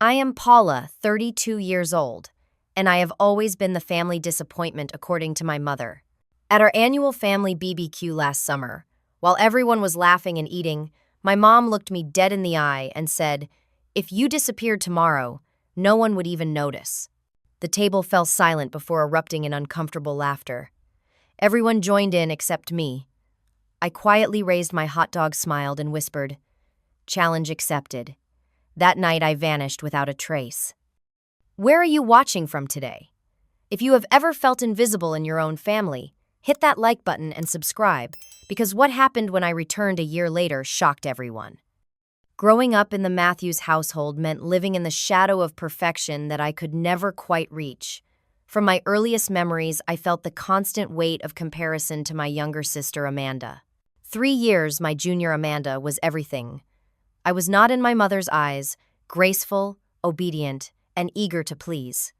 I am Paula, 32 years old, and I have always been the family disappointment according to my mother. At our annual family BBQ last summer, while everyone was laughing and eating, my mom looked me dead in the eye and said, "If you disappeared tomorrow, no one would even notice." The table fell silent before erupting in uncomfortable laughter. Everyone joined in except me. I quietly raised my hot dog, smiled, and whispered, "Challenge accepted." That night I vanished without a trace. Where are you watching from today? If you have ever felt invisible in your own family, hit that like button and subscribe, because what happened when I returned a year later shocked everyone. Growing up in the Matthews household meant living in the shadow of perfection that I could never quite reach. From my earliest memories, I felt the constant weight of comparison to my younger sister Amanda. 3 years, my junior Amanda was everything. I was not in my mother's eyes, graceful, obedient, and eager to please.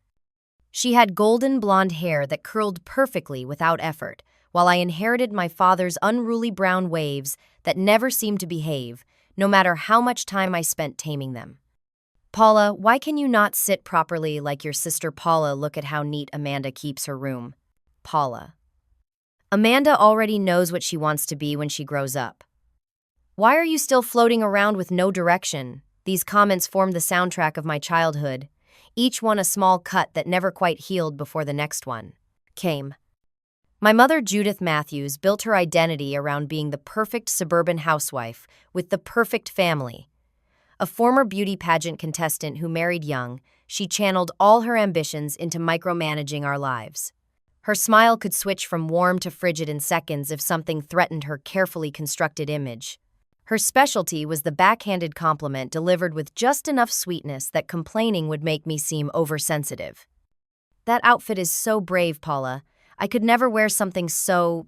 She had golden blonde hair that curled perfectly without effort, while I inherited my father's unruly brown waves that never seemed to behave, no matter how much time I spent taming them. "Paula, why can you not sit properly like your sister Paula? Look at how neat Amanda keeps her room." Paula. Amanda already knows what she wants to be when she grows up. "Why are you still floating around with no direction?" These comments formed the soundtrack of my childhood, each one a small cut that never quite healed before the next one came. My mother, Judith Matthews, built her identity around being the perfect suburban housewife with the perfect family. A former beauty pageant contestant who married young, she channeled all her ambitions into micromanaging our lives. Her smile could switch from warm to frigid in seconds if something threatened her carefully constructed image. Her specialty was the backhanded compliment delivered with just enough sweetness that complaining would make me seem oversensitive. "That outfit is so brave, Paula. I could never wear something so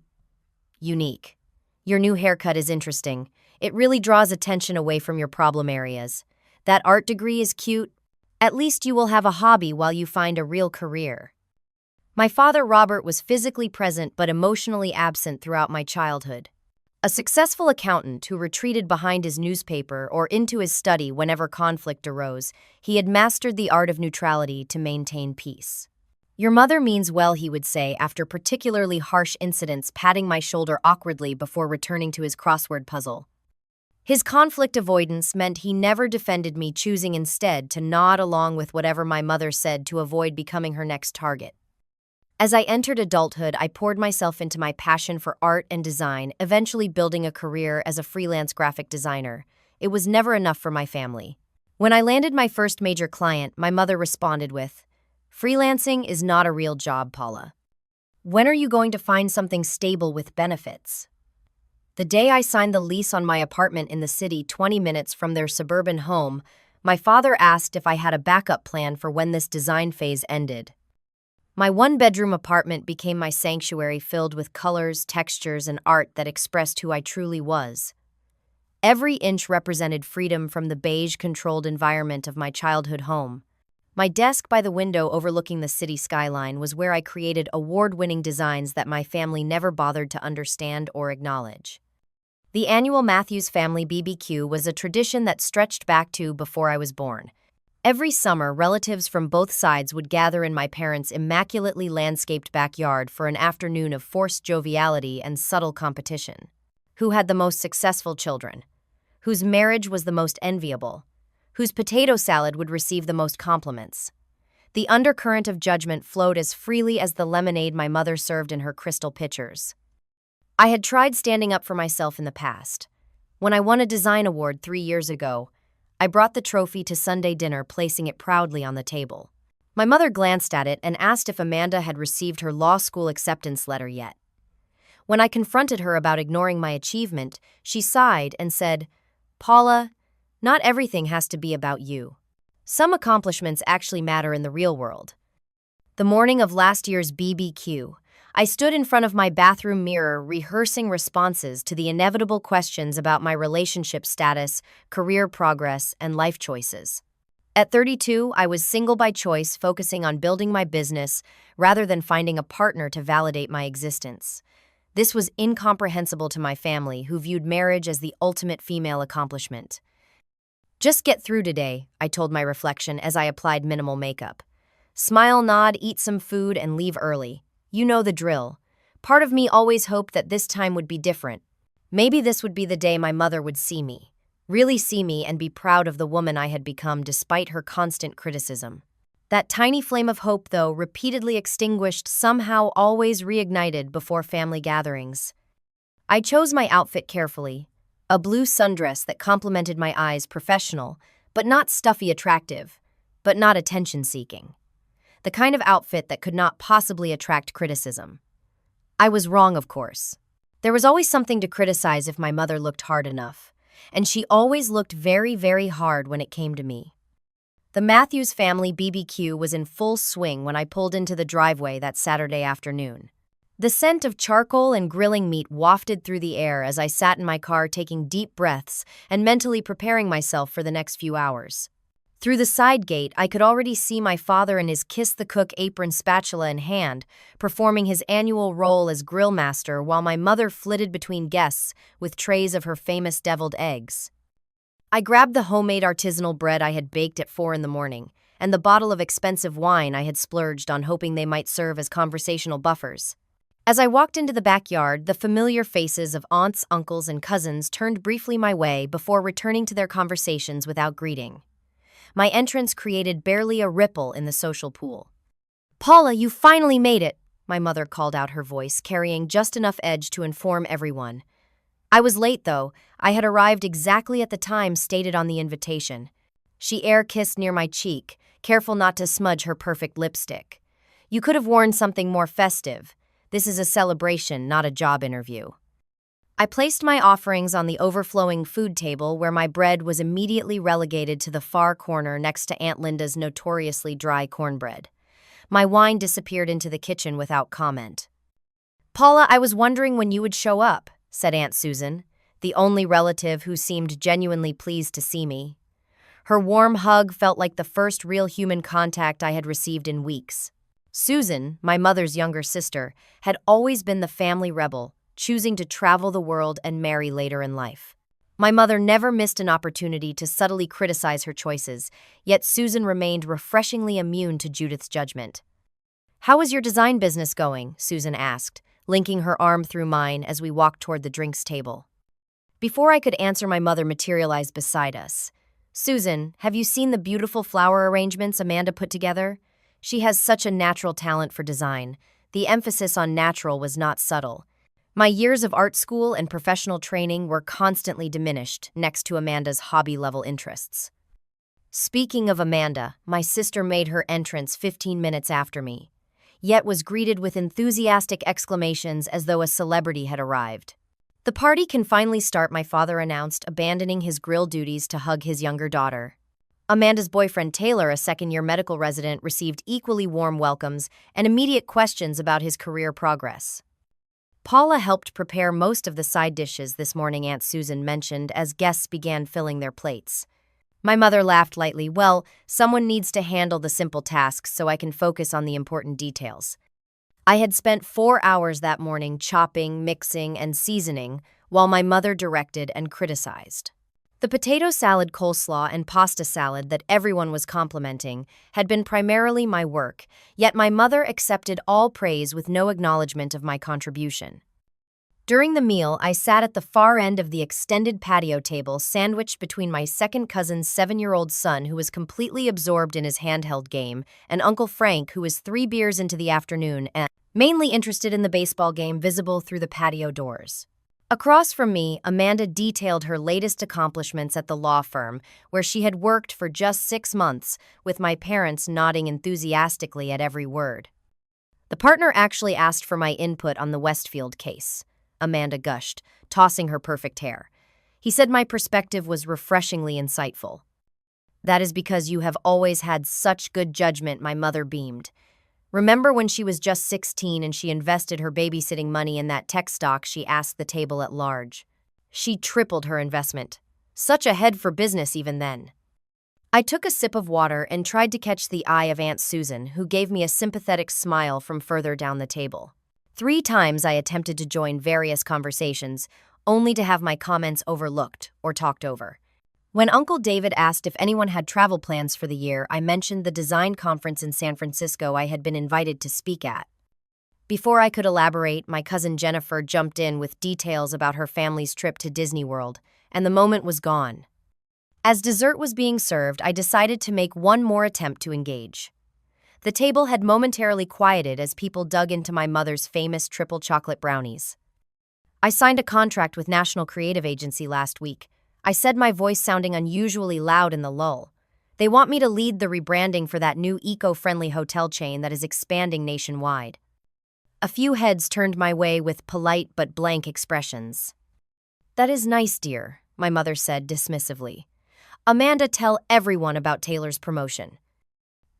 unique. Your new haircut is interesting. It really draws attention away from your problem areas. That art degree is cute. At least you will have a hobby while you find a real career." My father, Robert, was physically present but emotionally absent throughout my childhood. A successful accountant who retreated behind his newspaper or into his study whenever conflict arose, he had mastered the art of neutrality to maintain peace. "Your mother means well," he would say after particularly harsh incidents, patting my shoulder awkwardly before returning to his crossword puzzle. His conflict avoidance meant he never defended me, choosing instead to nod along with whatever my mother said to avoid becoming her next target. As I entered adulthood, I poured myself into my passion for art and design, eventually building a career as a freelance graphic designer. It was never enough for my family. When I landed my first major client, my mother responded with, "Freelancing is not a real job, Paula. When are you going to find something stable with benefits?" The day I signed the lease on my apartment in the city 20 minutes from their suburban home, my father asked if I had a backup plan for when this design phase ended. My one-bedroom apartment became my sanctuary, filled with colors, textures, and art that expressed who I truly was. Every inch represented freedom from the beige-controlled environment of my childhood home. My desk by the window overlooking the city skyline was where I created award-winning designs that my family never bothered to understand or acknowledge. The annual Matthews family BBQ was a tradition that stretched back to before I was born. Every summer, relatives from both sides would gather in my parents' immaculately landscaped backyard for an afternoon of forced joviality and subtle competition. Who had the most successful children? Whose marriage was the most enviable? Whose potato salad would receive the most compliments? The undercurrent of judgment flowed as freely as the lemonade my mother served in her crystal pitchers. I had tried standing up for myself in the past. When I won a design award 3 years ago, I brought the trophy to Sunday dinner, placing it proudly on the table. My mother glanced at it and asked if Amanda had received her law school acceptance letter yet. When I confronted her about ignoring my achievement, she sighed and said, "Paula, not everything has to be about you. Some accomplishments actually matter in the real world." The morning of last year's BBQ, I stood in front of my bathroom mirror rehearsing responses to the inevitable questions about my relationship status, career progress, and life choices. At 32, I was single by choice, focusing on building my business rather than finding a partner to validate my existence. This was incomprehensible to my family, who viewed marriage as the ultimate female accomplishment. Just get through today, I told my reflection as I applied minimal makeup. Smile, nod, eat some food, and leave early. You know the drill. Part of me always hoped that this time would be different. Maybe this would be the day my mother would see me. Really see me and be proud of the woman I had become despite her constant criticism. That tiny flame of hope, though, repeatedly extinguished, somehow always reignited before family gatherings. I chose my outfit carefully. A blue sundress that complemented my eyes, professional, but not stuffy attractive, but not attention-seeking. The kind of outfit that could not possibly attract criticism. I was wrong, of course. There was always something to criticize if my mother looked hard enough, and she always looked very, very hard when it came to me. The Matthews family BBQ was in full swing when I pulled into the driveway that Saturday afternoon. The scent of charcoal and grilling meat wafted through the air as I sat in my car taking deep breaths and mentally preparing myself for the next few hours. Through the side gate, I could already see my father in his kiss-the-cook apron, spatula in hand, performing his annual role as grill master while my mother flitted between guests with trays of her famous deviled eggs. I grabbed the homemade artisanal bread I had baked at 4 a.m. and the bottle of expensive wine I had splurged on, hoping they might serve as conversational buffers. As I walked into the backyard, the familiar faces of aunts, uncles, and cousins turned briefly my way before returning to their conversations without greeting. My entrance created barely a ripple in the social pool. "Paula, you finally made it," my mother called out, her voice carrying just enough edge to inform everyone. I was late, though. I had arrived exactly at the time stated on the invitation. She air-kissed near my cheek, careful not to smudge her perfect lipstick. "You could have worn something more festive. This is a celebration, not a job interview." I placed my offerings on the overflowing food table where my bread was immediately relegated to the far corner next to Aunt Linda's notoriously dry cornbread. My wine disappeared into the kitchen without comment. "Paula, I was wondering when you would show up," said Aunt Susan, the only relative who seemed genuinely pleased to see me. Her warm hug felt like the first real human contact I had received in weeks. Susan, my mother's younger sister, had always been the family rebel, choosing to travel the world and marry later in life. My mother never missed an opportunity to subtly criticize her choices, yet Susan remained refreshingly immune to Judith's judgment. "How is your design business going?" Susan asked, linking her arm through mine as we walked toward the drinks table. Before I could answer, my mother materialized beside us. "Susan, have you seen the beautiful flower arrangements Amanda put together? She has such a natural talent for design." The emphasis on natural was not subtle. My years of art school and professional training were constantly diminished next to Amanda's hobby-level interests. Speaking of Amanda, my sister made her entrance 15 minutes after me, yet was greeted with enthusiastic exclamations as though a celebrity had arrived. "The party can finally start," my father announced, abandoning his grill duties to hug his younger daughter. Amanda's boyfriend Taylor, a second-year medical resident, received equally warm welcomes and immediate questions about his career progress. Paula helped prepare most of the side dishes this morning, Aunt Susan mentioned as guests began filling their plates. My mother laughed lightly. "Well, someone needs to handle the simple tasks so I can focus on the important details." I had spent 4 hours that morning chopping, mixing, and seasoning while my mother directed and criticized. The potato salad, coleslaw, and pasta salad that everyone was complimenting had been primarily my work, yet my mother accepted all praise with no acknowledgement of my contribution. During the meal, I sat at the far end of the extended patio table, sandwiched between my second cousin's 7-year-old son, who was completely absorbed in his handheld game, and Uncle Frank, who was 3 beers into the afternoon and mainly interested in the baseball game visible through the patio doors. Across from me, Amanda detailed her latest accomplishments at the law firm, where she had worked for just 6 months, with my parents nodding enthusiastically at every word. "The partner actually asked for my input on the Westfield case," Amanda gushed, tossing her perfect hair. "He said my perspective was refreshingly insightful." "That is because you have always had such good judgment," my mother beamed. "Remember when she was just 16 and she invested her babysitting money in that tech stock?" she asked the table at large. "She tripled her investment. Such a head for business even then." I took a sip of water and tried to catch the eye of Aunt Susan, who gave me a sympathetic smile from further down the table. 3 times I attempted to join various conversations, only to have my comments overlooked or talked over. When Uncle David asked if anyone had travel plans for the year, I mentioned the design conference in San Francisco I had been invited to speak at. Before I could elaborate, my cousin Jennifer jumped in with details about her family's trip to Disney World, and the moment was gone. As dessert was being served, I decided to make one more attempt to engage. The table had momentarily quieted as people dug into my mother's famous triple chocolate brownies. I signed a contract with National Creative Agency last week. I said, my voice sounding unusually loud in the lull. They want me to lead the rebranding for that new eco-friendly hotel chain that is expanding nationwide. A few heads turned my way with polite but blank expressions. "That is nice, dear," my mother said dismissively. "Amanda, tell everyone about Taylor's promotion."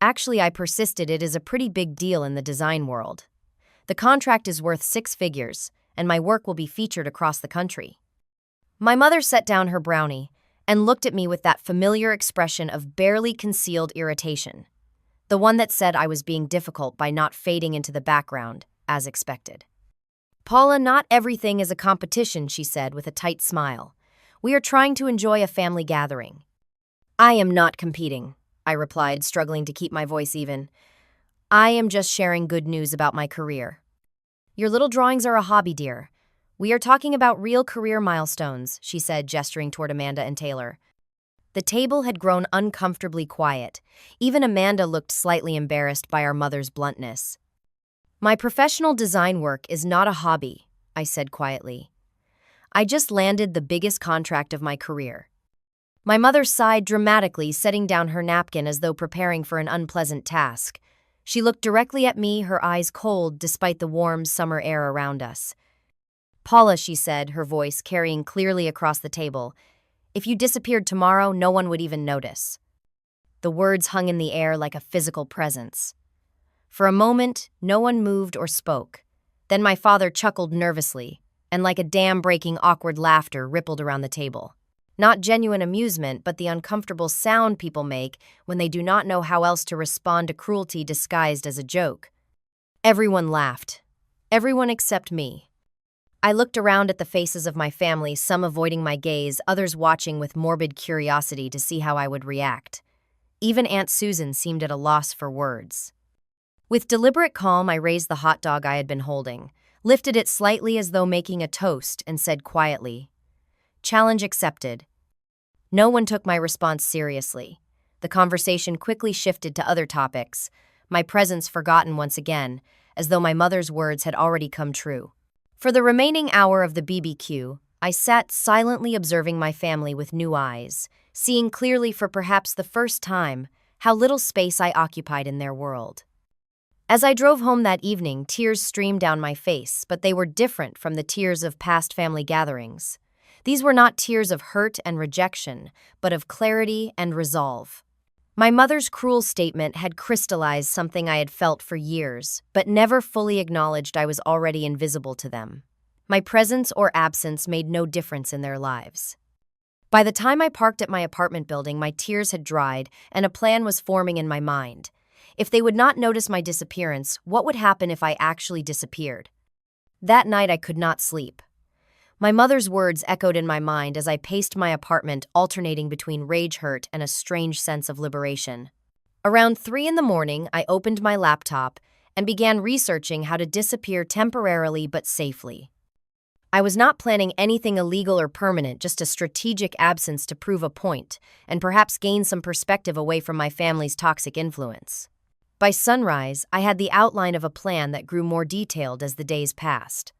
Actually, I persisted, it is a pretty big deal in the design world. The contract is worth 6 figures, and my work will be featured across the country. My mother set down her brownie and looked at me with that familiar expression of barely concealed irritation, the one that said I was being difficult by not fading into the background, as expected. "Paula, not everything is a competition," she said with a tight smile. "We are trying to enjoy a family gathering." "I am not competing," I replied, struggling to keep my voice even. "I am just sharing good news about my career." "Your little drawings are a hobby, dear. We are talking about real career milestones," she said, gesturing toward Amanda and Taylor. The table had grown uncomfortably quiet. Even Amanda looked slightly embarrassed by our mother's bluntness. "My professional design work is not a hobby," I said quietly. "I just landed the biggest contract of my career." My mother sighed dramatically, setting down her napkin as though preparing for an unpleasant task. She looked directly at me, her eyes cold despite the warm summer air around us. "Paula," she said, her voice carrying clearly across the table, "if you disappeared tomorrow, no one would even notice." The words hung in the air like a physical presence. For a moment, no one moved or spoke. Then my father chuckled nervously, and like a dam-breaking awkward laughter rippled around the table. Not genuine amusement, but the uncomfortable sound people make when they do not know how else to respond to cruelty disguised as a joke. Everyone laughed. Everyone except me. I looked around at the faces of my family, some avoiding my gaze, others watching with morbid curiosity to see how I would react. Even Aunt Susan seemed at a loss for words. With deliberate calm, I raised the hot dog I had been holding, lifted it slightly as though making a toast, and said quietly, "Challenge accepted." No one took my response seriously. The conversation quickly shifted to other topics, my presence forgotten once again, as though my mother's words had already come true. For the remaining hour of the BBQ, I sat silently observing my family with new eyes, seeing clearly for perhaps the first time how little space I occupied in their world. As I drove home that evening, tears streamed down my face, but they were different from the tears of past family gatherings. These were not tears of hurt and rejection, but of clarity and resolve. My mother's cruel statement had crystallized something I had felt for years, but never fully acknowledged I was already invisible to them. My presence or absence made no difference in their lives. By the time I parked at my apartment building, my tears had dried, and a plan was forming in my mind. If they would not notice my disappearance, what would happen if I actually disappeared? That night I could not sleep. My mother's words echoed in my mind as I paced my apartment, alternating between rage, hurt, and a strange sense of liberation. Around 3 in the morning, I opened my laptop and began researching how to disappear temporarily but safely. I was not planning anything illegal or permanent, just a strategic absence to prove a point and perhaps gain some perspective away from my family's toxic influence. By sunrise, I had the outline of a plan that grew more detailed as the days passed.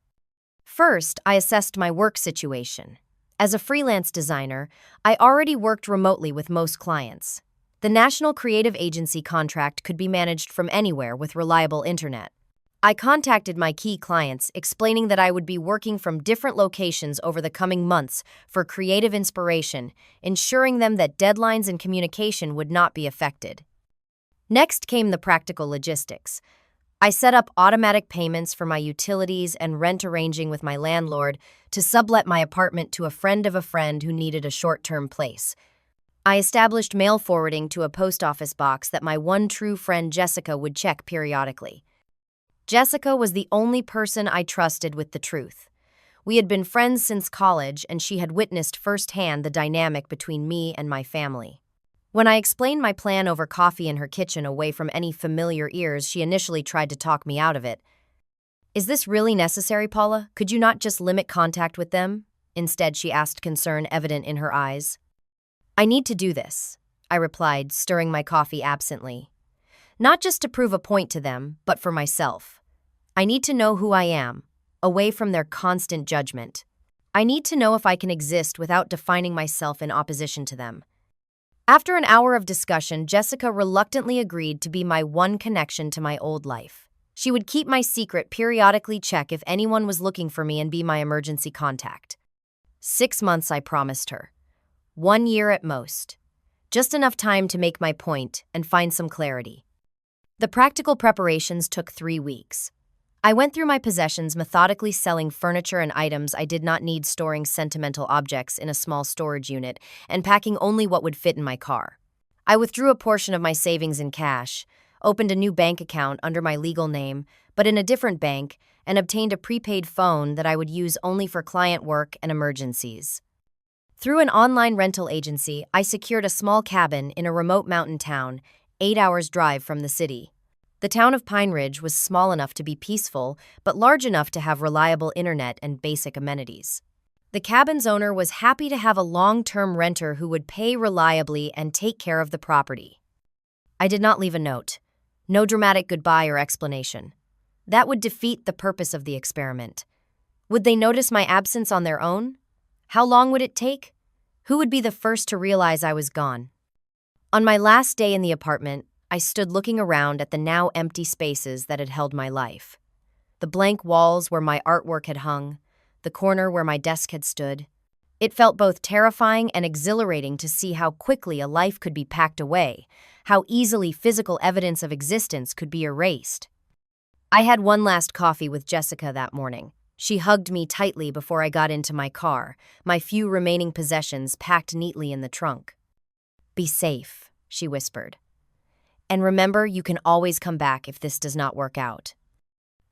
First, I assessed my work situation. As a freelance designer, I already worked remotely with most clients. The National Creative Agency contract could be managed from anywhere with reliable internet. I contacted my key clients, explaining that I would be working from different locations over the coming months for creative inspiration, ensuring them that deadlines and communication would not be affected. Next came the practical logistics. I set up automatic payments for my utilities and rent, arranging with my landlord to sublet my apartment to a friend of a friend who needed a short-term place. I established mail forwarding to a post office box that my one true friend Jessica would check periodically. Jessica was the only person I trusted with the truth. We had been friends since college, and she had witnessed firsthand the dynamic between me and my family. When I explained my plan over coffee in her kitchen away from any familiar ears, she initially tried to talk me out of it. "Is this really necessary, Paula? Could you not just limit contact with them?" Instead, she asked, concern evident in her eyes. "I need to do this," I replied, stirring my coffee absently. "Not just to prove a point to them, but for myself. I need to know who I am, away from their constant judgment. I need to know if I can exist without defining myself in opposition to them." After an hour of discussion, Jessica reluctantly agreed to be my one connection to my old life. She would keep my secret, periodically check if anyone was looking for me, and be my emergency contact. 6 months, I promised her. 1 year at most. Just enough time to make my point and find some clarity. The practical preparations took 3 weeks. I went through my possessions, methodically selling furniture and items I did not need, storing sentimental objects in a small storage unit, and packing only what would fit in my car. I withdrew a portion of my savings in cash, opened a new bank account under my legal name, but in a different bank, and obtained a prepaid phone that I would use only for client work and emergencies. Through an online rental agency, I secured a small cabin in a remote mountain town, 8 hours' drive from the city. The town of Pine Ridge was small enough to be peaceful, but large enough to have reliable internet and basic amenities. The cabin's owner was happy to have a long-term renter who would pay reliably and take care of the property. I did not leave a note. No dramatic goodbye or explanation. That would defeat the purpose of the experiment. Would they notice my absence on their own? How long would it take? Who would be the first to realize I was gone? On my last day in the apartment, I stood looking around at the now empty spaces that had held my life. The blank walls where my artwork had hung, the corner where my desk had stood. It felt both terrifying and exhilarating to see how quickly a life could be packed away, how easily physical evidence of existence could be erased. I had one last coffee with Jessica that morning. She hugged me tightly before I got into my car, my few remaining possessions packed neatly in the trunk. "Be safe," she whispered. "And remember, you can always come back if this does not work out."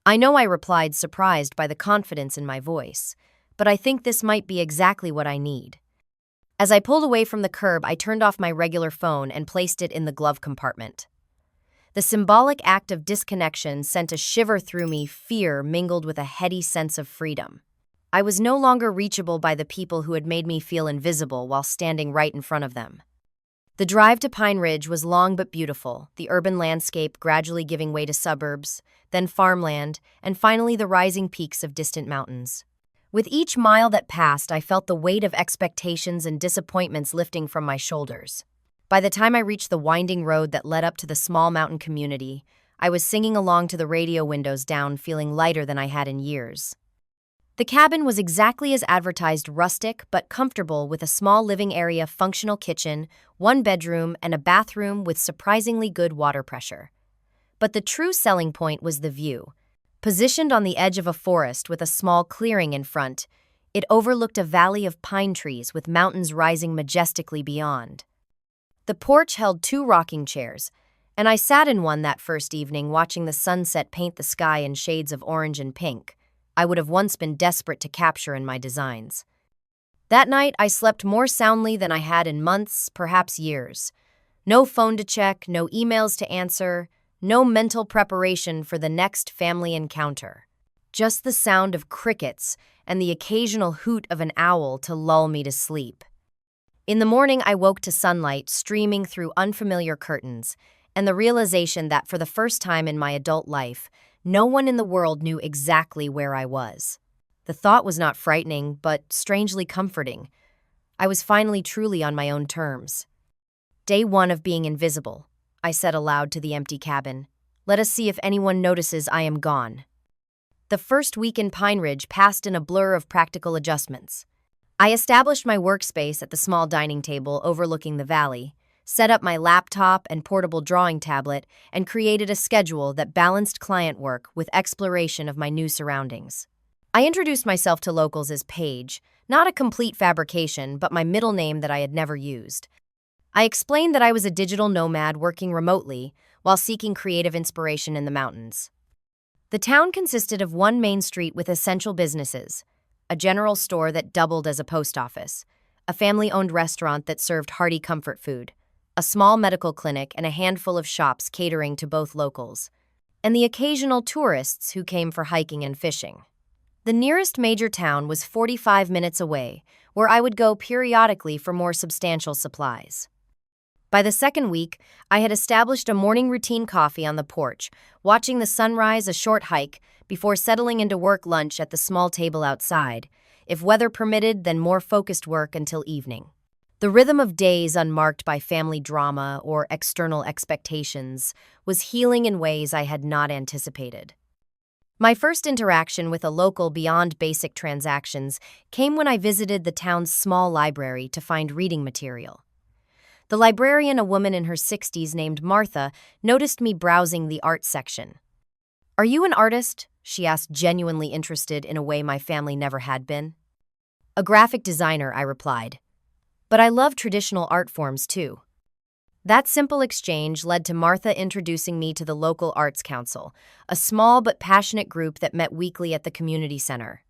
I know I replied, surprised by the confidence in my voice, but I think this might be exactly what I need. As I pulled away from the curb, I turned off my regular phone and placed it in the glove compartment. The symbolic act of disconnection sent a shiver through me, fear mingled with a heady sense of freedom. I was no longer reachable by the people who had made me feel invisible while standing right in front of them. The drive to Pine Ridge was long but beautiful, the urban landscape gradually giving way to suburbs, then farmland, and finally the rising peaks of distant mountains. With each mile that passed, I felt the weight of expectations and disappointments lifting from my shoulders. By the time I reached the winding road that led up to the small mountain community, I was singing along to the radio windows down, feeling lighter than I had in years. The cabin was exactly as advertised, rustic but comfortable, with a small living area, functional kitchen, 1 bedroom, and a bathroom with surprisingly good water pressure. But the true selling point was the view. Positioned on the edge of a forest with a small clearing in front, it overlooked a valley of pine trees with mountains rising majestically beyond. The porch held 2 rocking chairs, and I sat in one that first evening, watching the sunset paint the sky in shades of orange and pink I would have once been desperate to capture in my designs. That night, I slept more soundly than I had in months, perhaps years. No phone to check, no emails to answer, no mental preparation for the next family encounter. Just the sound of crickets and the occasional hoot of an owl to lull me to sleep. In the morning, I woke to sunlight streaming through unfamiliar curtains, and the realization that for the first time in my adult life, no one in the world knew exactly where I was. The thought was not frightening, but strangely comforting. I was finally truly on my own terms. "Day 1 of being invisible," I said aloud to the empty cabin. "Let us see if anyone notices I am gone." The first week in Pine Ridge passed in a blur of practical adjustments. I established my workspace at the small dining table overlooking the valley, set up my laptop and portable drawing tablet, and created a schedule that balanced client work with exploration of my new surroundings. I introduced myself to locals as Paige, not a complete fabrication, but my middle name that I had never used. I explained that I was a digital nomad working remotely while seeking creative inspiration in the mountains. The town consisted of 1 main street with essential businesses, a general store that doubled as a post office, a family-owned restaurant that served hearty comfort food, a small medical clinic, and a handful of shops catering to both locals, and the occasional tourists who came for hiking and fishing. The nearest major town was 45 minutes away, where I would go periodically for more substantial supplies. By the second week, I had established a morning routine coffee on the porch, watching the sunrise, a short hike, before settling into work lunch at the small table outside. If weather permitted, then more focused work until evening. The rhythm of days unmarked by family drama or external expectations was healing in ways I had not anticipated. My first interaction with a local beyond basic transactions came when I visited the town's small library to find reading material. The librarian, a woman in her 60s named Martha, noticed me browsing the art section. "Are you an artist?" she asked, genuinely interested in a way my family never had been. "A graphic designer," I replied. "But I love traditional art forms too." That simple exchange led to Martha introducing me to the local Arts Council, a small but passionate group that met weekly at the community center.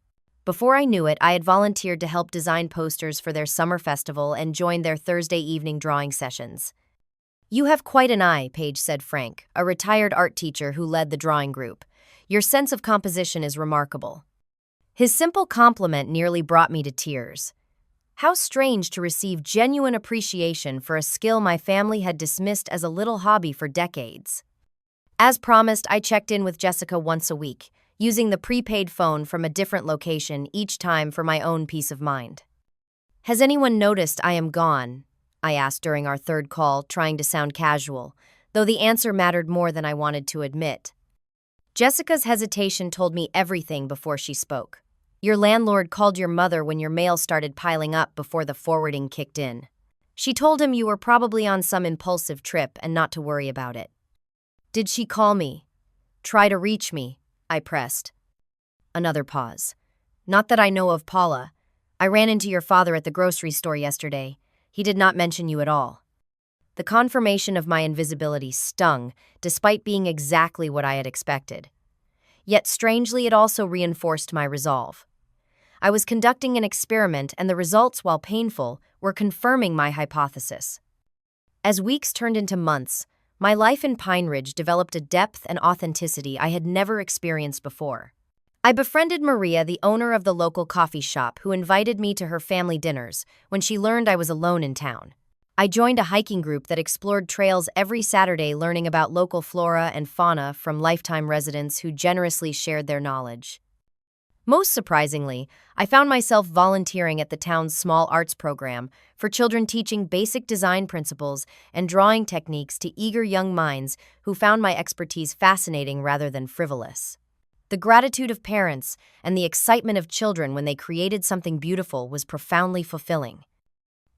Before I knew it, I had volunteered to help design posters for their summer festival and joined their Thursday evening drawing sessions. "You have quite an eye," Paige said. Frank, a retired art teacher who led the drawing group. "Your sense of composition is remarkable." His simple compliment nearly brought me to tears. How strange to receive genuine appreciation for a skill my family had dismissed as a little hobby for decades. As promised, I checked in with Jessica once a week, using the prepaid phone from a different location each time for my own peace of mind. "Has anyone noticed I am gone?" I asked during our third call, trying to sound casual, though the answer mattered more than I wanted to admit. Jessica's hesitation told me everything before she spoke. "Your landlord called your mother when your mail started piling up before the forwarding kicked in. She told him you were probably on some impulsive trip and not to worry about it." "Did she call me? Try to reach me?" I pressed. Another pause. "Not that I know of, Paula. I ran into your father at the grocery store yesterday. He did not mention you at all." The confirmation of my invisibility stung, despite being exactly what I had expected. Yet strangely, it also reinforced my resolve. I was conducting an experiment, and the results, while painful, were confirming my hypothesis. As weeks turned into months, my life in Pine Ridge developed a depth and authenticity I had never experienced before. I befriended Maria, the owner of the local coffee shop, who invited me to her family dinners when she learned I was alone in town. I joined a hiking group that explored trails every Saturday, learning about local flora and fauna from lifetime residents who generously shared their knowledge. Most surprisingly, I found myself volunteering at the town's small arts program for children, teaching basic design principles and drawing techniques to eager young minds who found my expertise fascinating rather than frivolous. The gratitude of parents and the excitement of children when they created something beautiful was profoundly fulfilling.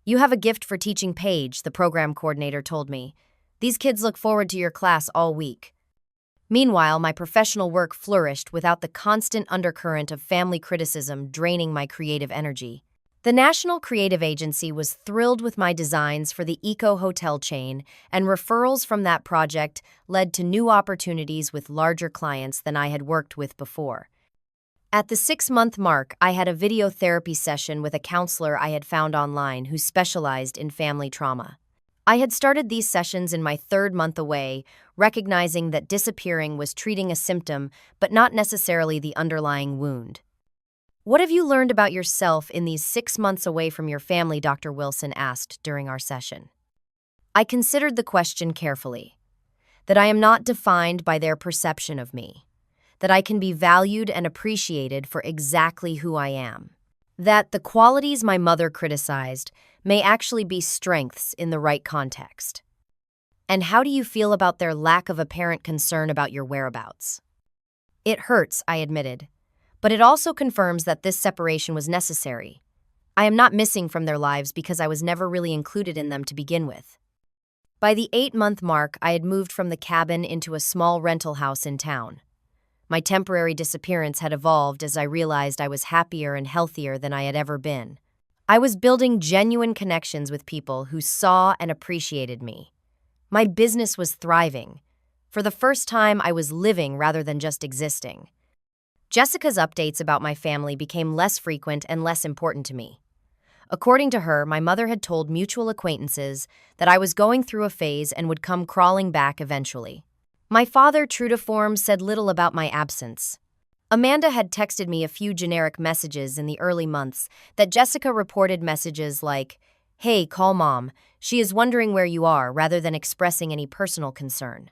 "You have a gift for teaching, Paige," the program coordinator told me. "These kids look forward to your class all week." Meanwhile, my professional work flourished without the constant undercurrent of family criticism draining my creative energy. The National Creative Agency was thrilled with my designs for the Eco Hotel chain, and referrals from that project led to new opportunities with larger clients than I had worked with before. At the 6-month mark, I had a video therapy session with a counselor I had found online who specialized in family trauma. I had started these sessions in my 3rd month away, recognizing that disappearing was treating a symptom but not necessarily the underlying wound. "What have you learned about yourself in these 6 months away from your family?" Dr. Wilson asked during our session. I considered the question carefully. That I am not defined by their perception of me. That I can be valued and appreciated for exactly who I am. That the qualities my mother criticized may actually be strengths in the right context. "And how do you feel about their lack of apparent concern about your whereabouts?" "It hurts," I admitted, "but it also confirms that this separation was necessary. I am not missing from their lives because I was never really included in them to begin with." By the 8-month mark, I had moved from the cabin into a small rental house in town. My temporary disappearance had evolved as I realized I was happier and healthier than I had ever been. I was building genuine connections with people who saw and appreciated me. My business was thriving. For the first time, I was living rather than just existing. Jessica's updates about my family became less frequent and less important to me. According to her, my mother had told mutual acquaintances that I was going through a phase and would come crawling back eventually. My father, true to form, said little about my absence. Amanda had texted me a few generic messages in the early months that Jessica reported messages like, "Hey, call mom. She is wondering where you are," rather than expressing any personal concern.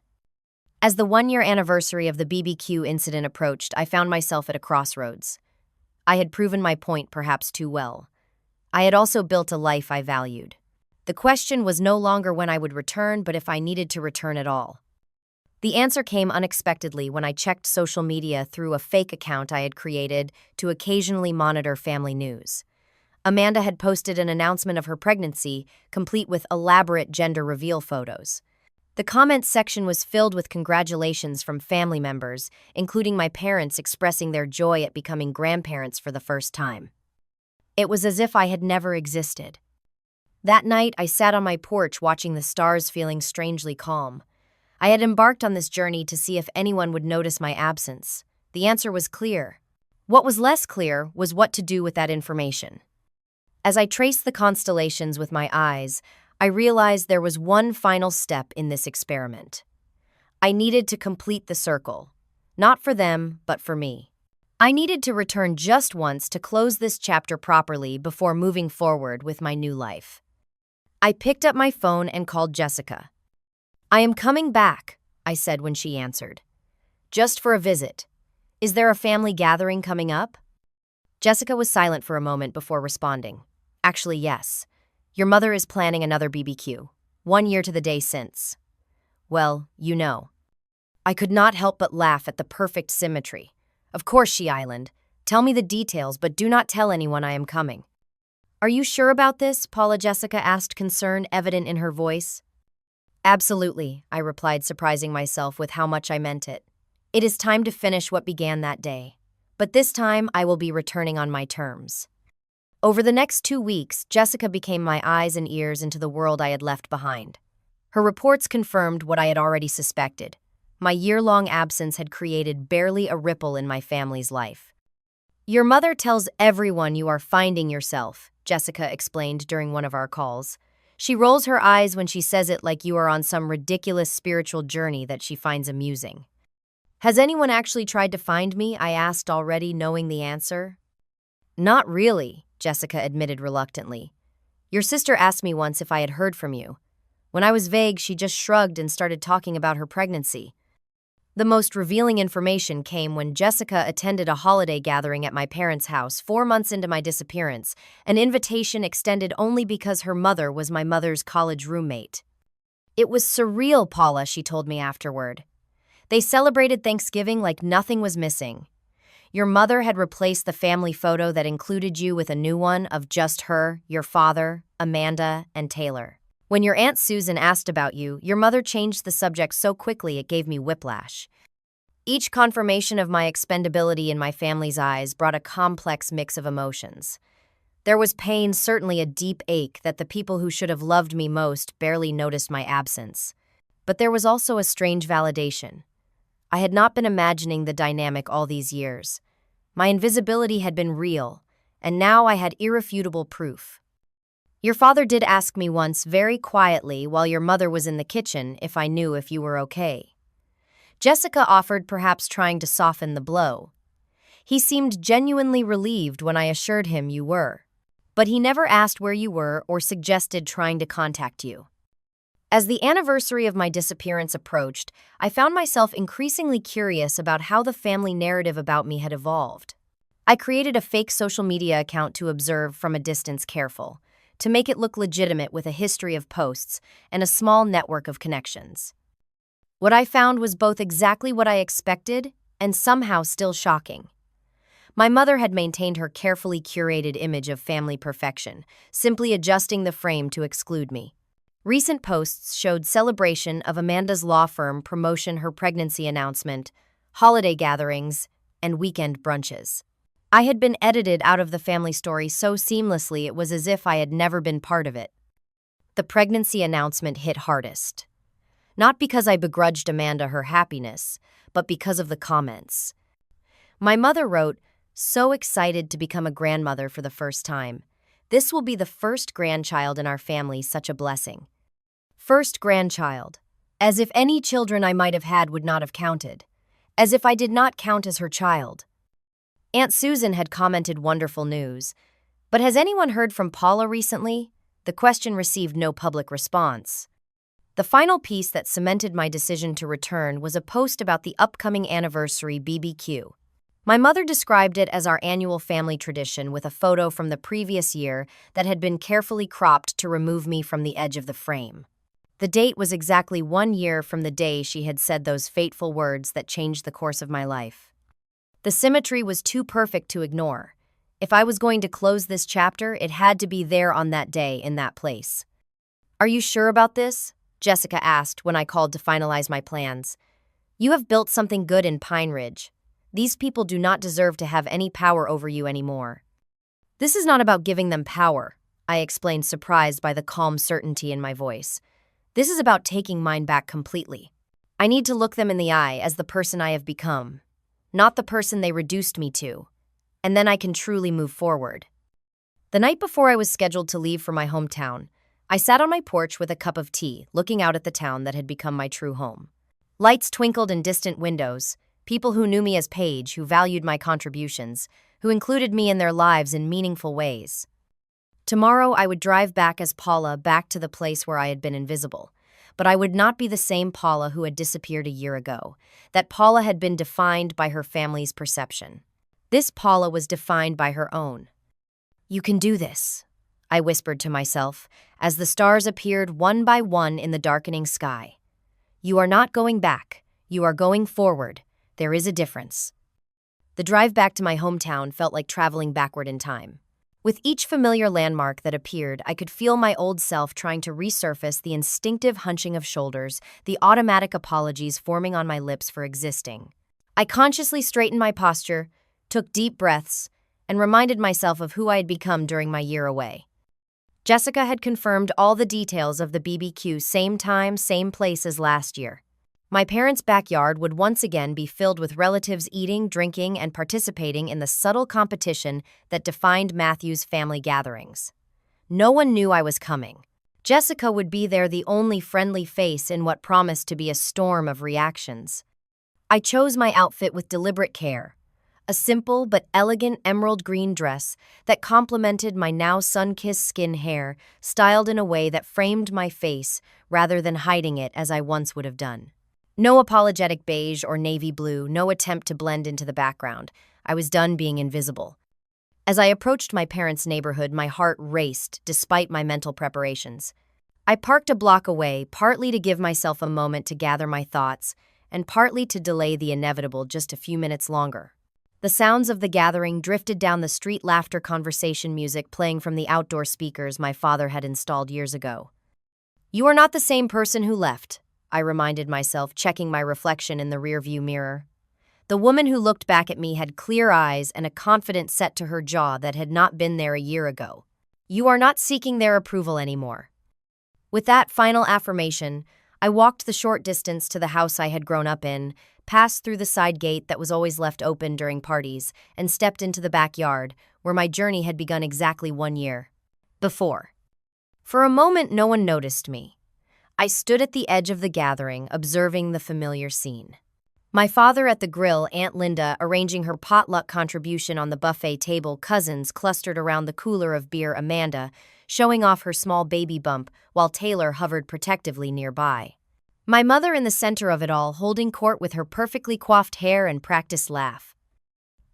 As the one-year anniversary of the BBQ incident approached, I found myself at a crossroads. I had proven my point perhaps too well. I had also built a life I valued. The question was no longer when I would return, but if I needed to return at all. The answer came unexpectedly when I checked social media through a fake account I had created to occasionally monitor family news. Amanda had posted an announcement of her pregnancy, complete with elaborate gender reveal photos. The comments section was filled with congratulations from family members, including my parents expressing their joy at becoming grandparents for the first time. It was as if I had never existed. That night, I sat on my porch watching the stars, feeling strangely calm. I had embarked on this journey to see if anyone would notice my absence. The answer was clear. What was less clear was what to do with that information. As I traced the constellations with my eyes, I realized there was one final step in this experiment. I needed to complete the circle. Not for them, but for me. I needed to return just once to close this chapter properly before moving forward with my new life. I picked up my phone and called Jessica. "I am coming back," I said when she answered. "Just for a visit. Is there a family gathering coming up?" Jessica was silent for a moment before responding. "Actually, yes. Your mother is planning another BBQ. 1 year to the day since. Well, you know." I could not help but laugh at the perfect symmetry. "Of course, she island. Tell me the details, but do not tell anyone I am coming." "Are you sure about this?" Paula Jessica asked, concern evident in her voice. "Absolutely," I replied, surprising myself with how much I meant it. "It is time to finish what began that day. But this time, I will be returning on my terms." Over the next 2 weeks, Jessica became my eyes and ears into the world I had left behind. Her reports confirmed what I had already suspected. My year-long absence had created barely a ripple in my family's life. "Your mother tells everyone you are finding yourself," Jessica explained during one of our calls. "She rolls her eyes when she says it, like you are on some ridiculous spiritual journey that she finds amusing." "Has anyone actually tried to find me?" I asked, already knowing the answer. "Not really," Jessica admitted reluctantly. "Your sister asked me once if I had heard from you. When I was vague, she just shrugged and started talking about her pregnancy." The most revealing information came when Jessica attended a holiday gathering at my parents' house 4 months into my disappearance, an invitation extended only because her mother was my mother's college roommate. "It was surreal, Paula," she told me afterward. "They celebrated Thanksgiving like nothing was missing. Your mother had replaced the family photo that included you with a new one of just her, your father, Amanda, and Taylor. When your Aunt Susan asked about you, your mother changed the subject so quickly it gave me whiplash." Each confirmation of my expendability in my family's eyes brought a complex mix of emotions. There was pain, certainly a deep ache that the people who should have loved me most barely noticed my absence. But there was also a strange validation. I had not been imagining the dynamic all these years. My invisibility had been real, and now I had irrefutable proof. "Your father did ask me once, very quietly, while your mother was in the kitchen, if I knew if you were okay." Jessica offered, perhaps trying to soften the blow. "He seemed genuinely relieved when I assured him you were. But he never asked where you were or suggested trying to contact you." As the anniversary of my disappearance approached, I found myself increasingly curious about how the family narrative about me had evolved. I created a fake social media account to observe from a distance, careful, to make it look legitimate with a history of posts and a small network of connections. What I found was both exactly what I expected and somehow still shocking. My mother had maintained her carefully curated image of family perfection, simply adjusting the frame to exclude me. Recent posts showed celebration of Amanda's law firm promotion, her pregnancy announcement, holiday gatherings, and weekend brunches. I had been edited out of the family story so seamlessly it was as if I had never been part of it. The pregnancy announcement hit hardest. Not because I begrudged Amanda her happiness, but because of the comments. My mother wrote, "So excited to become a grandmother for the first time. This will be the first grandchild in our family, such a blessing." First grandchild. As if any children I might have had would not have counted. As if I did not count as her child. Aunt Susan had commented wonderful news. But has anyone heard from Paula recently? The question received no public response. The final piece that cemented my decision to return was a post about the upcoming anniversary BBQ. My mother described it as our annual family tradition with a photo from the previous year that had been carefully cropped to remove me from the edge of the frame. The date was exactly 1 year from the day she had said those fateful words that changed the course of my life. The symmetry was too perfect to ignore. If I was going to close this chapter, it had to be there on that day in that place. "Are you sure about this?" Jessica asked when I called to finalize my plans. "You have built something good in Pine Ridge. These people do not deserve to have any power over you anymore." "This is not about giving them power," I explained, surprised by the calm certainty in my voice. "This is about taking mine back completely. I need to look them in the eye as the person I have become, not the person they reduced me to, and then I can truly move forward." The night before I was scheduled to leave for my hometown, I sat on my porch with a cup of tea, looking out at the town that had become my true home. Lights twinkled in distant windows, people who knew me as Paige, who valued my contributions, who included me in their lives in meaningful ways. Tomorrow I would drive back as Paula, back to the place where I had been invisible. But I would not be the same Paula who had disappeared a year ago. That Paula had been defined by her family's perception. This Paula was defined by her own. "You can do this," I whispered to myself, as the stars appeared one by one in the darkening sky. "You are not going back. You are going forward. There is a difference." The drive back to my hometown felt like traveling backward in time. With each familiar landmark that appeared, I could feel my old self trying to resurface, the instinctive hunching of shoulders, the automatic apologies forming on my lips for existing. I consciously straightened my posture, took deep breaths, and reminded myself of who I had become during my year away. Jessica had confirmed all the details of the BBQ, same time, same place as last year. My parents' backyard would once again be filled with relatives eating, drinking, and participating in the subtle competition that defined Matthew's family gatherings. No one knew I was coming. Jessica would be there, the only friendly face in what promised to be a storm of reactions. I chose my outfit with deliberate care. A simple but elegant emerald green dress that complemented my now sun-kissed skin hair, styled in a way that framed my face rather than hiding it as I once would have done. No apologetic beige or navy blue, no attempt to blend into the background. I was done being invisible. As I approached my parents' neighborhood, my heart raced despite my mental preparations. I parked a block away, partly to give myself a moment to gather my thoughts, and partly to delay the inevitable just a few minutes longer. The sounds of the gathering drifted down the street, laughter, conversation, music playing from the outdoor speakers my father had installed years ago. "You are not the same person who left," I reminded myself, checking my reflection in the rearview mirror. The woman who looked back at me had clear eyes and a confident set to her jaw that had not been there a year ago. "You are not seeking their approval anymore." With that final affirmation, I walked the short distance to the house I had grown up in, passed through the side gate that was always left open during parties, and stepped into the backyard, where my journey had begun exactly 1 year before. For a moment, no one noticed me. I stood at the edge of the gathering, observing the familiar scene. My father at the grill, Aunt Linda arranging her potluck contribution on the buffet table, cousins clustered around the cooler of beer, Amanda showing off her small baby bump while Taylor hovered protectively nearby. My mother in the center of it all, holding court with her perfectly coiffed hair and practiced laugh.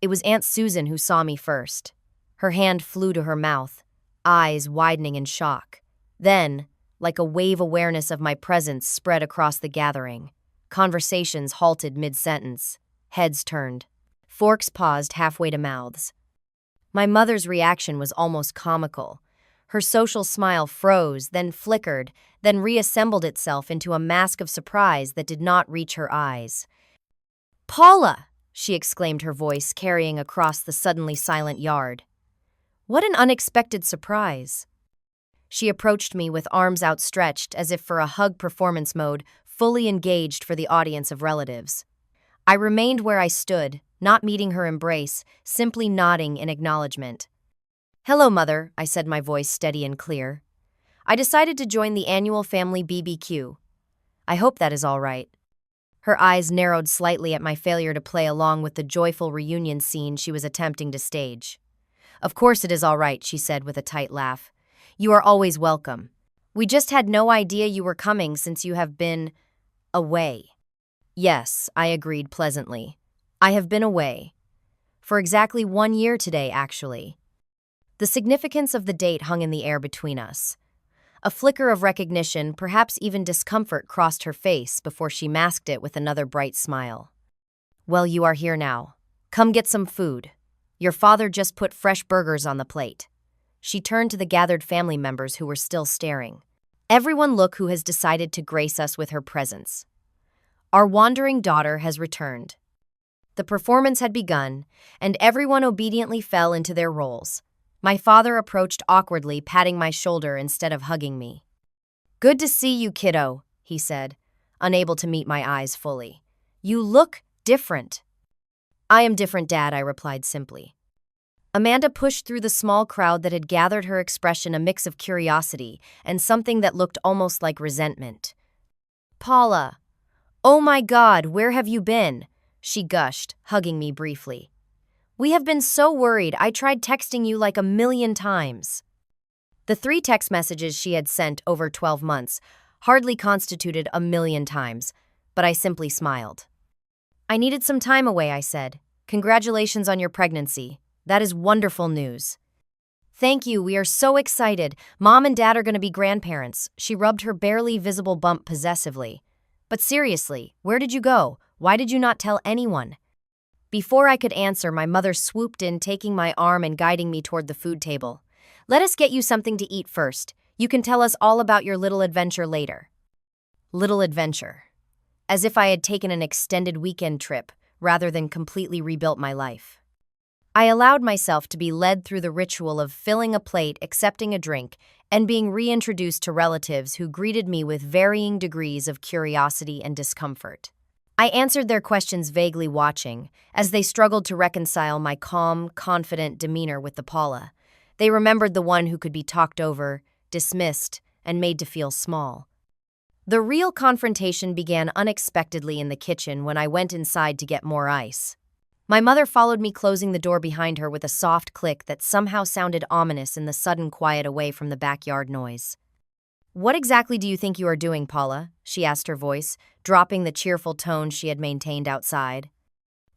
It was Aunt Susan who saw me first. Her hand flew to her mouth, eyes widening in shock. Then, like a wave, awareness of my presence spread across the gathering. Conversations halted mid-sentence. Heads turned. Forks paused halfway to mouths. My mother's reaction was almost comical. Her social smile froze, then flickered, then reassembled itself into a mask of surprise that did not reach her eyes. "Paula!" she exclaimed, her voice carrying across the suddenly silent yard. "What an unexpected surprise." She approached me with arms outstretched as if for a hug, performance mode, fully engaged for the audience of relatives. I remained where I stood, not meeting her embrace, simply nodding in acknowledgement. "Hello, Mother," I said, my voice steady and clear. "I decided to join the annual family BBQ. I hope that is all right." Her eyes narrowed slightly at my failure to play along with the joyful reunion scene she was attempting to stage. "Of course it is all right," she said with a tight laugh. "You are always welcome. We just had no idea you were coming since you have been away." "Yes," I agreed pleasantly. "I have been away. For exactly 1 year today, actually." The significance of the date hung in the air between us. A flicker of recognition, perhaps even discomfort, crossed her face before she masked it with another bright smile. "Well, you are here now. Come get some food. Your father just put fresh burgers on the plate." She turned to the gathered family members who were still staring. "Everyone look who has decided to grace us with her presence. Our wandering daughter has returned." The performance had begun, and everyone obediently fell into their roles. My father approached awkwardly, patting my shoulder instead of hugging me. "Good to see you, kiddo," he said, unable to meet my eyes fully. "You look different." "I am different, Dad," I replied simply. Amanda pushed through the small crowd that had gathered, her expression a mix of curiosity and something that looked almost like resentment. "Paula, oh my God, where have you been?" she gushed, hugging me briefly. "We have been so worried. I tried texting you like 1,000,000 times." The 3 text messages she had sent over 12 months hardly constituted 1,000,000 times, but I simply smiled. "I needed some time away," I said. "Congratulations on your pregnancy. That is wonderful news." "Thank you, we are so excited. Mom and Dad are going to be grandparents." She rubbed her barely visible bump possessively. "But seriously, where did you go? Why did you not tell anyone?" Before I could answer, my mother swooped in, taking my arm and guiding me toward the food table. "Let us get you something to eat first. You can tell us all about your little adventure later." Little adventure. As if I had taken an extended weekend trip, rather than completely rebuilt my life. I allowed myself to be led through the ritual of filling a plate, accepting a drink, and being reintroduced to relatives who greeted me with varying degrees of curiosity and discomfort. I answered their questions vaguely, watching, as they struggled to reconcile my calm, confident demeanor with the Paula. They remembered the one who could be talked over, dismissed, and made to feel small. The real confrontation began unexpectedly in the kitchen when I went inside to get more ice. My mother followed me, closing the door behind her with a soft click that somehow sounded ominous in the sudden quiet away from the backyard noise. "What exactly do you think you are doing, Paula?" she asked, her voice dropping the cheerful tone she had maintained outside.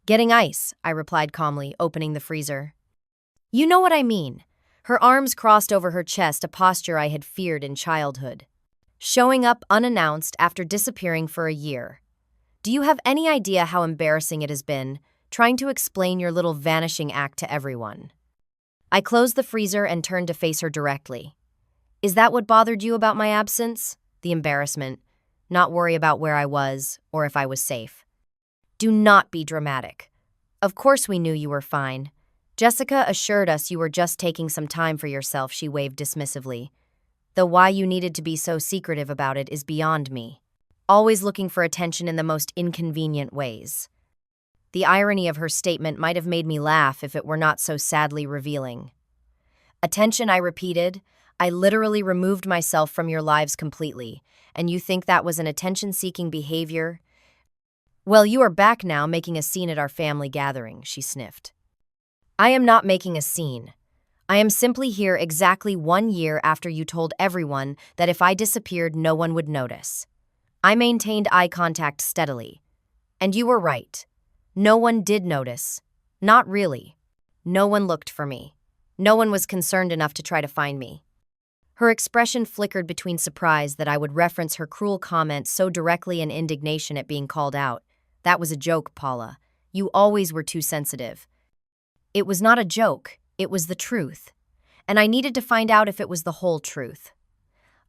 "Getting ice," I replied calmly, opening the freezer. "You know what I mean." Her arms crossed over her chest, a posture I had feared in childhood. "Showing up unannounced after disappearing for a year. Do you have any idea how embarrassing it has been, trying to explain your little vanishing act to everyone?" I closed the freezer and turned to face her directly. "Is that what bothered you about my absence?" The embarrassment. Not worry about where I was or if I was safe. "Do not be dramatic. Of course we knew you were fine. Jessica assured us you were just taking some time for yourself," she waved dismissively. "Though why you needed to be so secretive about it is beyond me. Always looking for attention in the most inconvenient ways." The irony of her statement might have made me laugh if it were not so sadly revealing. "Attention," I repeated. "I literally removed myself from your lives completely, and you think that was an attention-seeking behavior? Well, you are back now, making a scene at our family gathering," she sniffed. "I am not making a scene. I am simply here exactly 1 year after you told everyone that if I disappeared, no one would notice." I maintained eye contact steadily. "And you were right. No one did notice. Not really. No one looked for me. No one was concerned enough to try to find me." Her expression flickered between surprise that I would reference her cruel comment so directly and indignation at being called out. "That was a joke, Paula. You always were too sensitive." It was not a joke, it was the truth. And I needed to find out if it was the whole truth.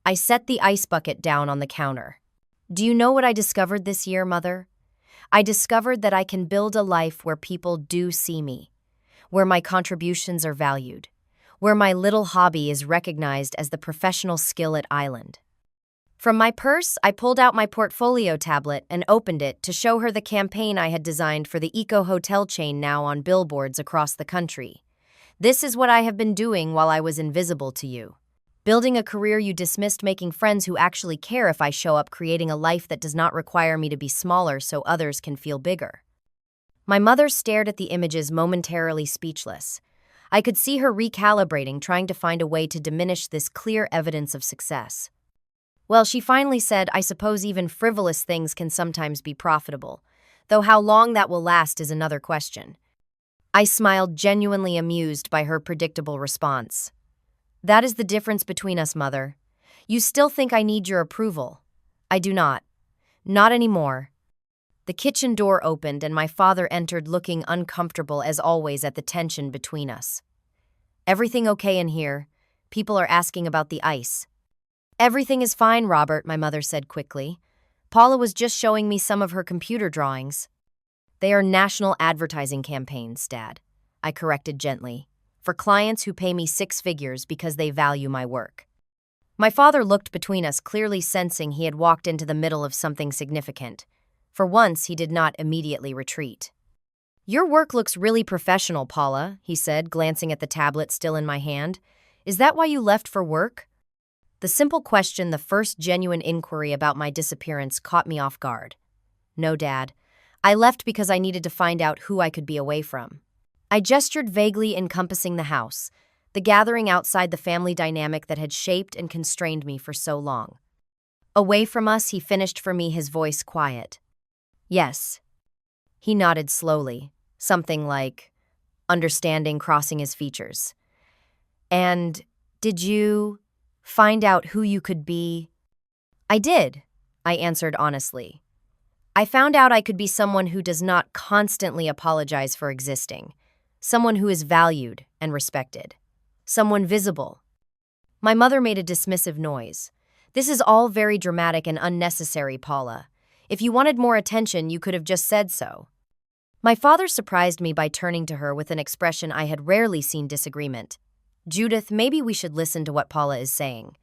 I set the ice bucket down on the counter. "Do you know what I discovered this year, Mother? I discovered that I can build a life where people do see me, where my contributions are valued, where my little hobby is recognized as the professional skill at Island." From my purse, I pulled out my portfolio tablet and opened it to show her the campaign I had designed for the eco-hotel chain now on billboards across the country. This is what I have been doing while I was invisible to you. Building a career you dismissed, making friends who actually care if I show up, creating a life that does not require me to be smaller so others can feel bigger. My mother stared at the images, momentarily speechless. I could see her recalibrating, trying to find a way to diminish this clear evidence of success. Well, she finally said, I suppose even frivolous things can sometimes be profitable, though how long that will last is another question. I smiled, genuinely amused by her predictable response. That is the difference between us, Mother. You still think I need your approval. I do not. Not anymore. The kitchen door opened and my father entered, looking uncomfortable as always at the tension between us. Everything okay in here? People are asking about the ice. Everything is fine, Robert, my mother said quickly. Paula was just showing me some of her computer drawings. They are national advertising campaigns, Dad, I corrected gently, for clients who pay me 6 figures because they value my work. My father looked between us, clearly sensing he had walked into the middle of something significant. For once, he did not immediately retreat. Your work looks really professional, Paula, he said, glancing at the tablet still in my hand. Is that why you left for work? The simple question, the first genuine inquiry about my disappearance, caught me off guard. No, Dad. I left because I needed to find out who I could be away from. I gestured vaguely, encompassing the house, the gathering outside, the family dynamic that had shaped and constrained me for so long. Away from us, he finished for me, his voice quiet. Yes. He nodded slowly, something like understanding crossing his features. And did you find out who you could be? I did, I answered honestly. I found out I could be someone who does not constantly apologize for existing, someone who is valued and respected, someone visible. My mother made a dismissive noise. This is all very dramatic and unnecessary, Paula. If you wanted more attention, you could have just said so. My father surprised me by turning to her with an expression I had rarely seen: disagreement. Judith, maybe we should listen to what Paula is saying.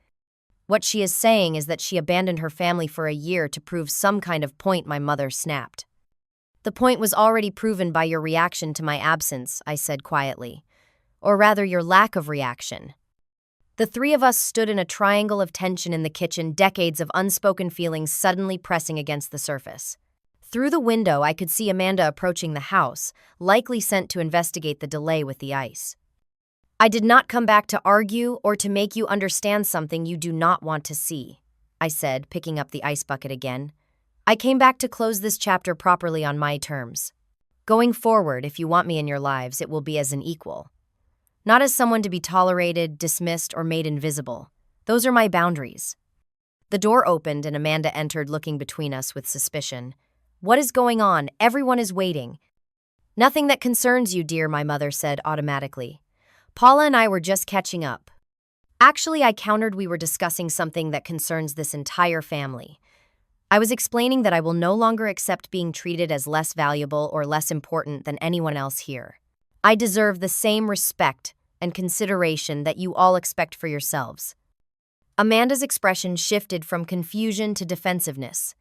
What she is saying is that she abandoned her family for a year to prove some kind of point, my mother snapped. The point was already proven by your reaction to my absence, I said quietly. Or rather, your lack of reaction. The three of us stood in a triangle of tension in the kitchen, decades of unspoken feelings suddenly pressing against the surface. Through the window, I could see Amanda approaching the house, likely sent to investigate the delay with the ice. I did not come back to argue or to make you understand something you do not want to see, I said, picking up the ice bucket again. I came back to close this chapter properly on my terms. Going forward, if you want me in your lives, it will be as an equal. Not as someone to be tolerated, dismissed, or made invisible. Those are my boundaries. The door opened and Amanda entered, looking between us with suspicion. What is going on? Everyone is waiting. Nothing that concerns you, dear, my mother said automatically. Paula and I were just catching up. Actually, I countered, we were discussing something that concerns this entire family. I was explaining that I will no longer accept being treated as less valuable or less important than anyone else here. I deserve the same respect and consideration that you all expect for yourselves. Amanda's expression shifted from confusion to defensiveness.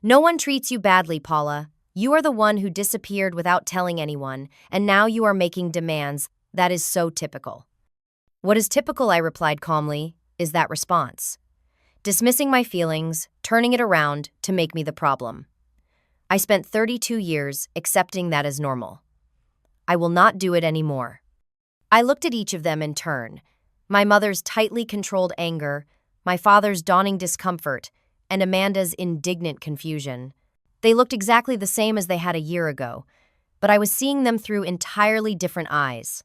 No one treats you badly, Paula. You are the one who disappeared without telling anyone, and now you are making demands. That is so typical. What is typical, I replied calmly, is that response. Dismissing my feelings, turning it around to make me the problem. I spent 32 years accepting that as normal. I will not do it anymore. I looked at each of them in turn, my mother's tightly controlled anger, my father's dawning discomfort, and Amanda's indignant confusion. They looked exactly the same as they had a year ago, but I was seeing them through entirely different eyes.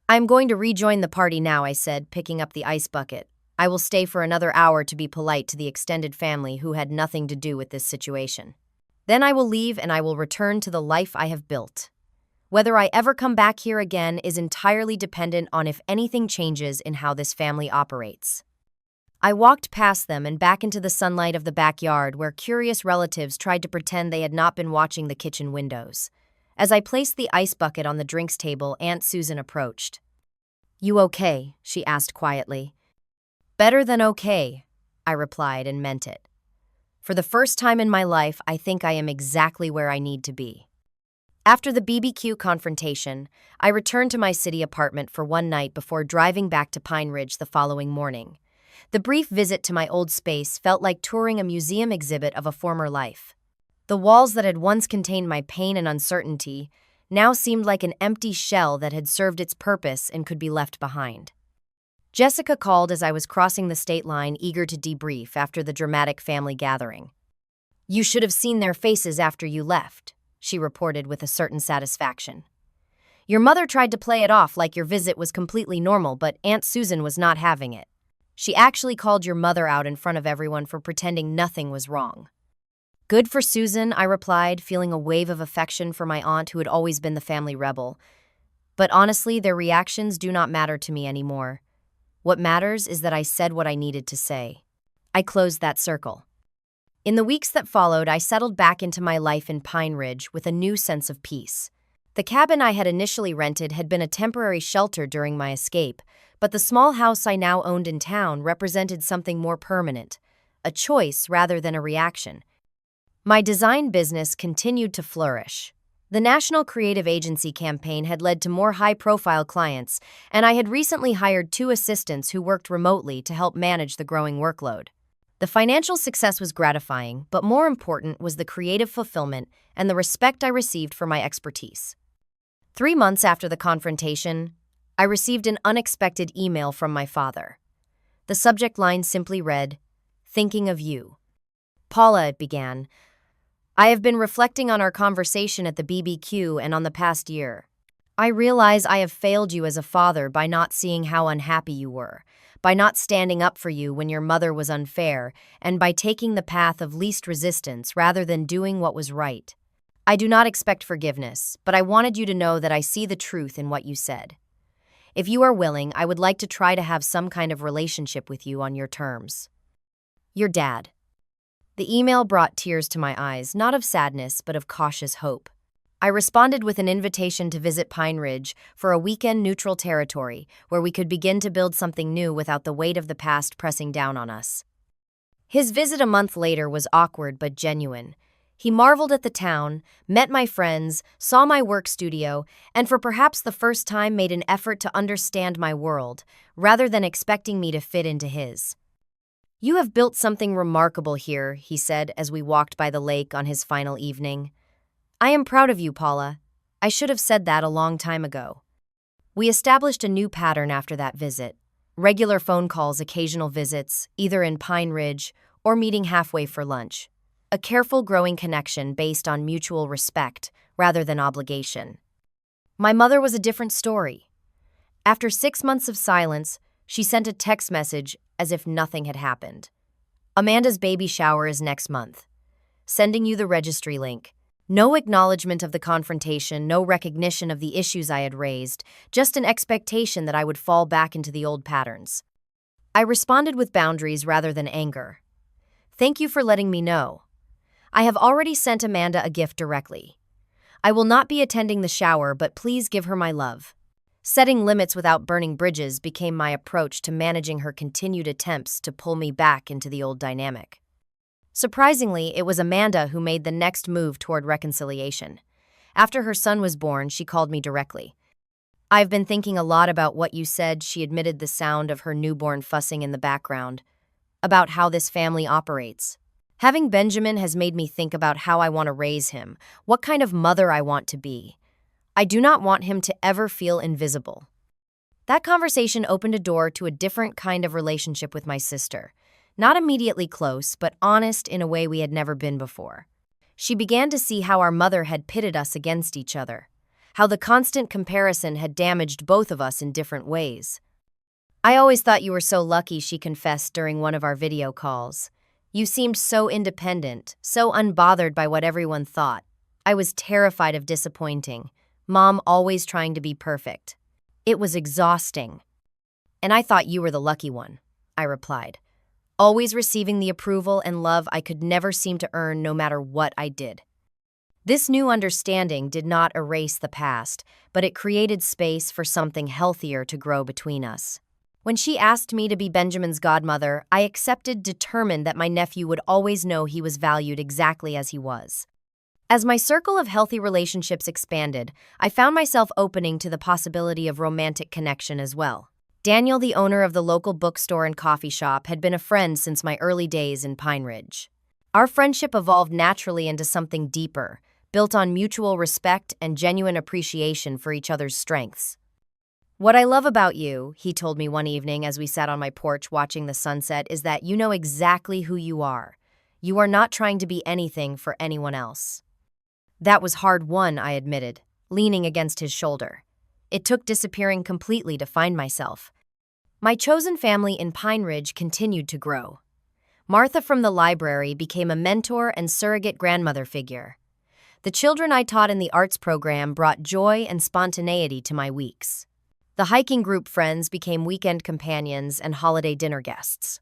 I am going to rejoin the party now, I said, picking up the ice bucket. I will stay for another hour to be polite to the extended family who had nothing to do with this situation. Then I will leave and I will return to the life I have built. Whether I ever come back here again is entirely dependent on if anything changes in how this family operates. I walked past them and back into the sunlight of the backyard where curious relatives tried to pretend they had not been watching the kitchen windows. As I placed the ice bucket on the drinks table, Aunt Susan approached. You okay? She asked quietly. Better than okay, I replied and meant it. For the first time in my life, I think I am exactly where I need to be. After the BBQ confrontation, I returned to my city apartment for one night before driving back to Pine Ridge the following morning. The brief visit to my old space felt like touring a museum exhibit of a former life. The walls that had once contained my pain and uncertainty now seemed like an empty shell that had served its purpose and could be left behind. Jessica called as I was crossing the state line, eager to debrief after the dramatic family gathering. "You should have seen their faces after you left," she reported with a certain satisfaction. "Your mother tried to play it off like your visit was completely normal, but Aunt Susan was not having it. She actually called your mother out in front of everyone for pretending nothing was wrong." "Good for Susan," I replied, feeling a wave of affection for my aunt who had always been the family rebel. But honestly, their reactions do not matter to me anymore. What matters is that I said what I needed to say. I closed that circle. In the weeks that followed, I settled back into my life in Pine Ridge with a new sense of peace. The cabin I had initially rented had been a temporary shelter during my escape, but the small house I now owned in town represented something more permanent, a choice rather than a reaction. My design business continued to flourish. The National Creative Agency campaign had led to more high-profile clients, and I had recently hired 2 assistants who worked remotely to help manage the growing workload. The financial success was gratifying, but more important was the creative fulfillment and the respect I received for my expertise. 3 months after the confrontation, I received an unexpected email from my father. The subject line simply read, "Thinking of you." "Paula," it began, "I have been reflecting on our conversation at the BBQ and on the past year. I realize I have failed you as a father by not seeing how unhappy you were, by not standing up for you when your mother was unfair, and by taking the path of least resistance rather than doing what was right. I do not expect forgiveness, but I wanted you to know that I see the truth in what you said. If you are willing, I would like to try to have some kind of relationship with you on your terms. Your dad." The email brought tears to my eyes, not of sadness, but of cautious hope. I responded with an invitation to visit Pine Ridge for a weekend neutral territory where we could begin to build something new without the weight of the past pressing down on us. His visit a month later was awkward but genuine. He marveled at the town, met my friends, saw my work studio, and for perhaps the first time made an effort to understand my world, rather than expecting me to fit into his. "You have built something remarkable here," he said as we walked by the lake on his final evening. "I am proud of you, Paula. I should have said that a long time ago." We established a new pattern after that visit. Regular phone calls, occasional visits, either in Pine Ridge or meeting halfway for lunch. A careful growing connection based on mutual respect rather than obligation. My mother was a different story. After 6 months of silence, she sent a text message as if nothing had happened. "Amanda's baby shower is next month. Sending you the registry link." No acknowledgement of the confrontation, no recognition of the issues I had raised, just an expectation that I would fall back into the old patterns. I responded with boundaries rather than anger. "Thank you for letting me know. I have already sent Amanda a gift directly. I will not be attending the shower, but please give her my love." Setting limits without burning bridges became my approach to managing her continued attempts to pull me back into the old dynamic. Surprisingly, it was Amanda who made the next move toward reconciliation. After her son was born, she called me directly. "I've been thinking a lot about what you said," she admitted, the sound of her newborn fussing in the background, "about how this family operates. Having Benjamin has made me think about how I want to raise him, what kind of mother I want to be. I do not want him to ever feel invisible." That conversation opened a door to a different kind of relationship with my sister. Not immediately close, but honest in a way we had never been before. She began to see how our mother had pitted us against each other, how the constant comparison had damaged both of us in different ways. "I always thought you were so lucky," she confessed during one of our video calls. "You seemed so independent, so unbothered by what everyone thought. I was terrified of disappointing. Mom always trying to be perfect. It was exhausting." "And I thought you were the lucky one," I replied, "always receiving the approval and love I could never seem to earn no matter what I did." This new understanding did not erase the past, but it created space for something healthier to grow between us. When she asked me to be Benjamin's godmother, I accepted, determined that my nephew would always know he was valued exactly as he was. As my circle of healthy relationships expanded, I found myself opening to the possibility of romantic connection as well. Daniel, the owner of the local bookstore and coffee shop, had been a friend since my early days in Pine Ridge. Our friendship evolved naturally into something deeper, built on mutual respect and genuine appreciation for each other's strengths. "What I love about you," he told me one evening as we sat on my porch watching the sunset, "is that you know exactly who you are. You are not trying to be anything for anyone else." That was hard-won, I admitted, leaning against his shoulder. It took disappearing completely to find myself. My chosen family in Pine Ridge continued to grow. Martha from the library became a mentor and surrogate grandmother figure. The children I taught in the arts program brought joy and spontaneity to my weeks. The hiking group friends became weekend companions and holiday dinner guests.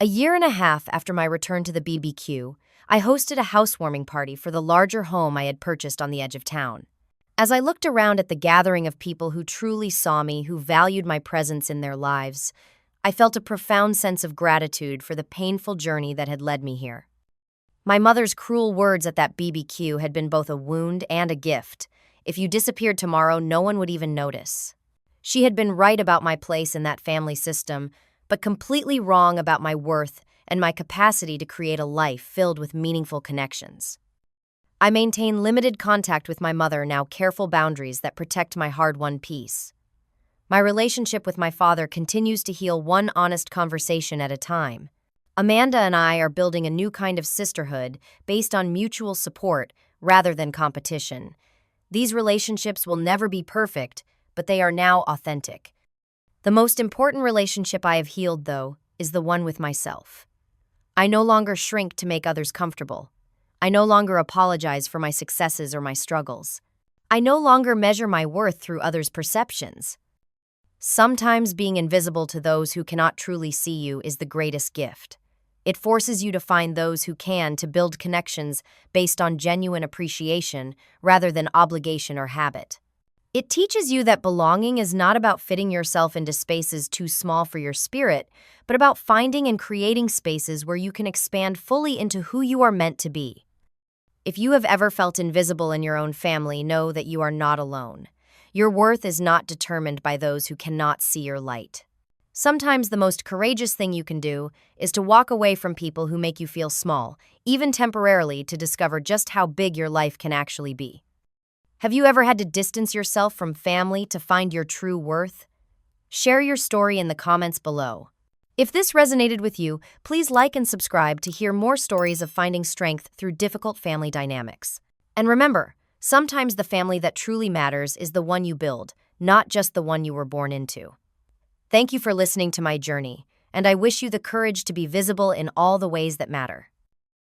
A year and a half after my return to the BBQ, I hosted a housewarming party for the larger home I had purchased on the edge of town. As I looked around at the gathering of people who truly saw me, who valued my presence in their lives, I felt a profound sense of gratitude for the painful journey that had led me here. My mother's cruel words at that BBQ had been both a wound and a gift. If you disappeared tomorrow, no one would even notice. She had been right about my place in that family system, but completely wrong about my worth and my capacity to create a life filled with meaningful connections. I maintain limited contact with my mother now, careful boundaries that protect my hard-won peace. My relationship with my father continues to heal one honest conversation at a time. Amanda and I are building a new kind of sisterhood based on mutual support rather than competition. These relationships will never be perfect, but they are now authentic. The most important relationship I have healed, though, is the one with myself. I no longer shrink to make others comfortable. I no longer apologize for my successes or my struggles. I no longer measure my worth through others' perceptions. Sometimes being invisible to those who cannot truly see you is the greatest gift. It forces you to find those who can, to build connections based on genuine appreciation rather than obligation or habit. It teaches you that belonging is not about fitting yourself into spaces too small for your spirit, but about finding and creating spaces where you can expand fully into who you are meant to be. If you have ever felt invisible in your own family, know that you are not alone. Your worth is not determined by those who cannot see your light. Sometimes the most courageous thing you can do is to walk away from people who make you feel small, even temporarily, to discover just how big your life can actually be. Have you ever had to distance yourself from family to find your true worth? Share your story in the comments below. If this resonated with you, please like and subscribe to hear more stories of finding strength through difficult family dynamics. And remember, sometimes the family that truly matters is the one you build, not just the one you were born into. Thank you for listening to my journey, and I wish you the courage to be visible in all the ways that matter.